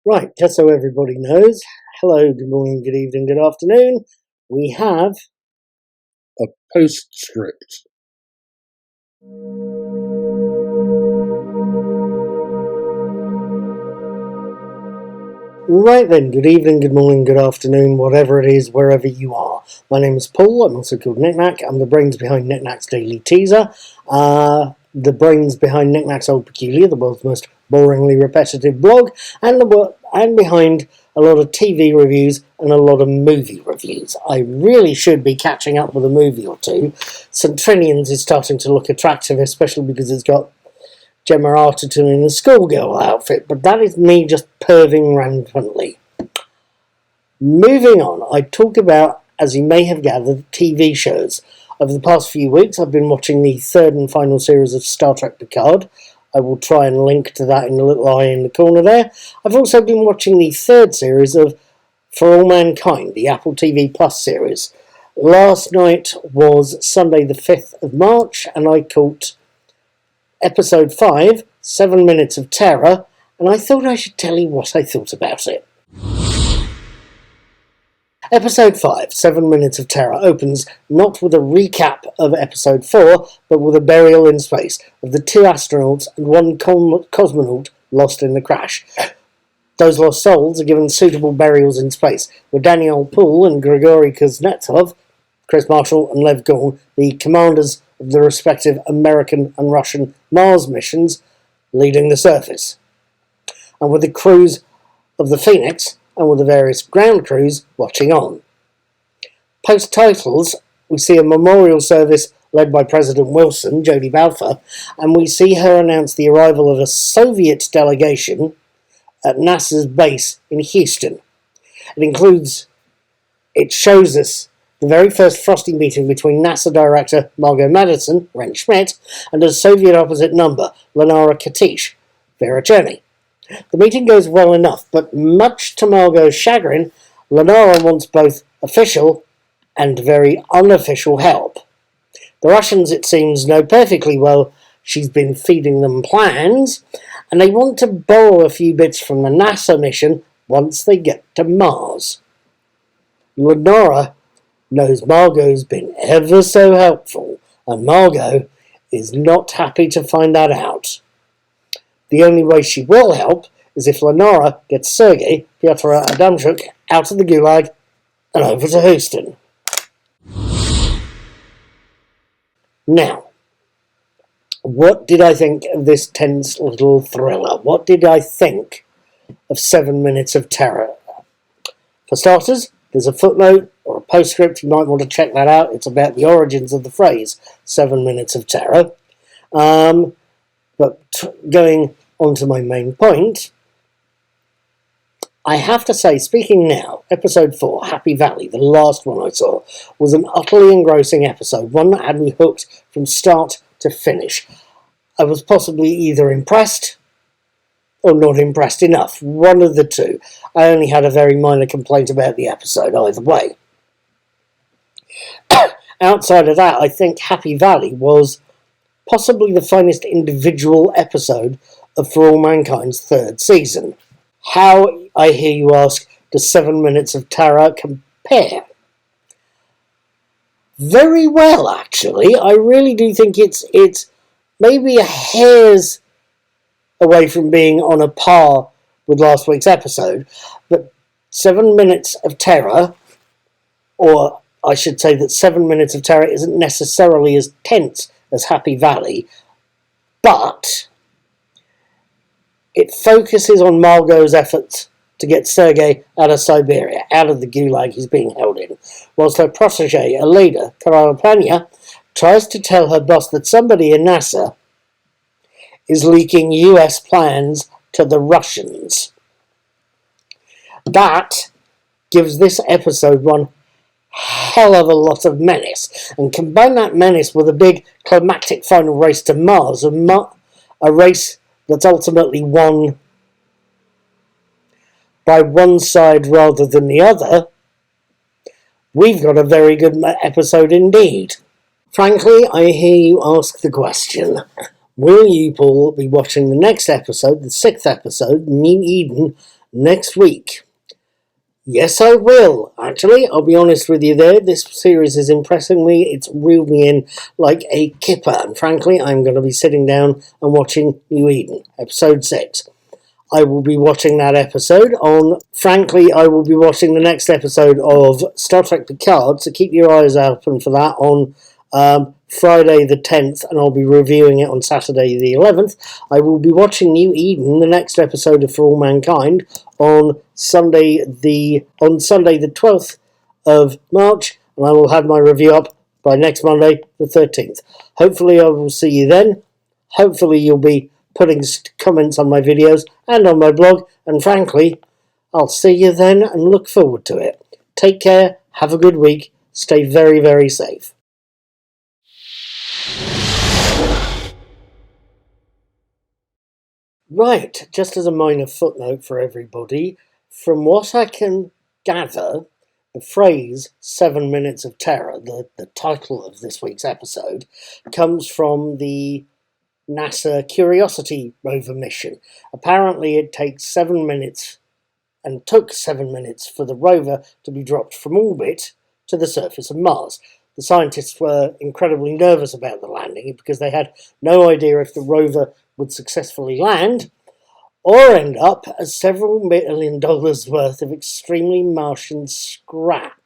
Right, just so everybody knows, hello, good morning, good evening, good afternoon. We have a postscript. Right then, good evening, good morning, good afternoon, whatever it is, wherever you are. My name is Paul, I'm also called Knickknack. I'm the brains behind Knickknack's Daily Teaser. The brains behind Knickknack's Old Peculiar, the world's most boringly repetitive blog, and behind a lot of TV reviews and a lot of movie reviews. I really should be catching up with a movie or two. St. Trinian's is starting to look attractive, especially because it's got Gemma Arterton in a schoolgirl outfit, but that is me just perving rampantly. Moving on, I talk about, as you may have gathered, TV shows. Over the past few weeks, I've been watching the third and final series of Star Trek Picard. I will try and link to that in the little eye in the corner there. I've also been watching the third series of For All Mankind, the Apple TV Plus series. Last night was Sunday the 5th of March, and I caught Episode 5, 7 Minutes of Terror, and I thought I should tell you what I thought about it. Episode 5, 7 Minutes of Terror, opens not with a recap of Episode 4, but with a burial in space of the two astronauts and one cosmonaut lost in the crash. Those lost souls are given suitable burials in space, with Daniel Poole and Grigory Kuznetsov, Chris Marshall and Lev Gorn, the commanders of the respective American and Russian Mars missions, leading the surface. And with the crews of the Phoenix and with the various ground crews watching on. Post-titles, we see a memorial service led by President Wilson, Jodie Balfour, and we see her announce the arrival of a Soviet delegation at NASA's base in Houston. It shows us the very first frosty meeting between NASA director Margot Madison, Ren Schmidt, and a Soviet opposite number, Lenara Katish, Vera Cherny. The meeting goes well enough, but much to Margot's chagrin, Lenara wants both official and very unofficial help. The Russians, it seems, know perfectly well she's been feeding them plans, and they want to borrow a few bits from the NASA mission once they get to Mars. Lenara knows Margot's been ever so helpful, and Margot is not happy to find that out. The only way she will help is if Lenara gets Sergei Pyotr Adamchuk out of the Gulag and over to Houston. Now, what did I think of this tense little thriller? What did I think of 7 Minutes of Terror? For starters, there's a footnote or a postscript. You might want to check that out. It's about the origins of the phrase 7 Minutes of Terror. But going on to my main point, I have to say, speaking now, Episode 4, Happy Valley, the last one I saw, was an utterly engrossing episode, one that had me hooked from start to finish. I was possibly either impressed or not impressed enough, one of the two. I only had a very minor complaint about the episode, either way. Outside of that, I think Happy Valley was possibly the finest individual episode of For All Mankind's third season. How, I hear you ask, does 7 Minutes of Terror compare? Very well, actually. I really do think it's maybe a hair's away from being on a par with last week's episode, but 7 Minutes of Terror, or I should say that 7 Minutes of Terror isn't necessarily as tense as Happy Valley, but it focuses on Margot's efforts to get Sergei out of Siberia, out of the Gulag he's being held in, whilst her protege, a leader, Karala Panya, tries to tell her boss that somebody in NASA is leaking US plans to the Russians. That gives this episode one hell of a lot of menace, and combine that menace with a big climactic final race to Mars, a race that's ultimately won by one side rather than the other, we've got a very good episode indeed. Frankly, I hear you ask the question, will you, Paul, be watching the next episode, the 6th episode, New Eden, next week. Yes, I will. Actually, I'll be honest with you there. This series is impressing me. It's reeled me in like a kipper. And frankly, I'm going to be sitting down and watching New Eden, episode 6. I will be watching that episode on... Frankly, I will be watching the next episode of Star Trek Picard, so keep your eyes open for that on Friday the 10th, and I'll be reviewing it on Saturday the 11th. I will be watching New Eden, the next episode of For All Mankind, on Sunday the 12th of March, and I will have my review up by next Monday the 13th. Hopefully I will see you then. Hopefully you'll be putting comments on my videos and on my blog, and frankly, I'll see you then and look forward to it. Take care, have a good week, stay very, very safe. Right, just as a minor footnote for everybody, from what I can gather, the phrase 7 Minutes of Terror, the title of this week's episode, comes from the NASA Curiosity rover mission. Apparently it takes 7 minutes, and took 7 minutes for the rover to be dropped from orbit to the surface of Mars. The scientists were incredibly nervous about the landing because they had no idea if the rover would successfully land or end up as several $1 million worth of extremely Martian scrap.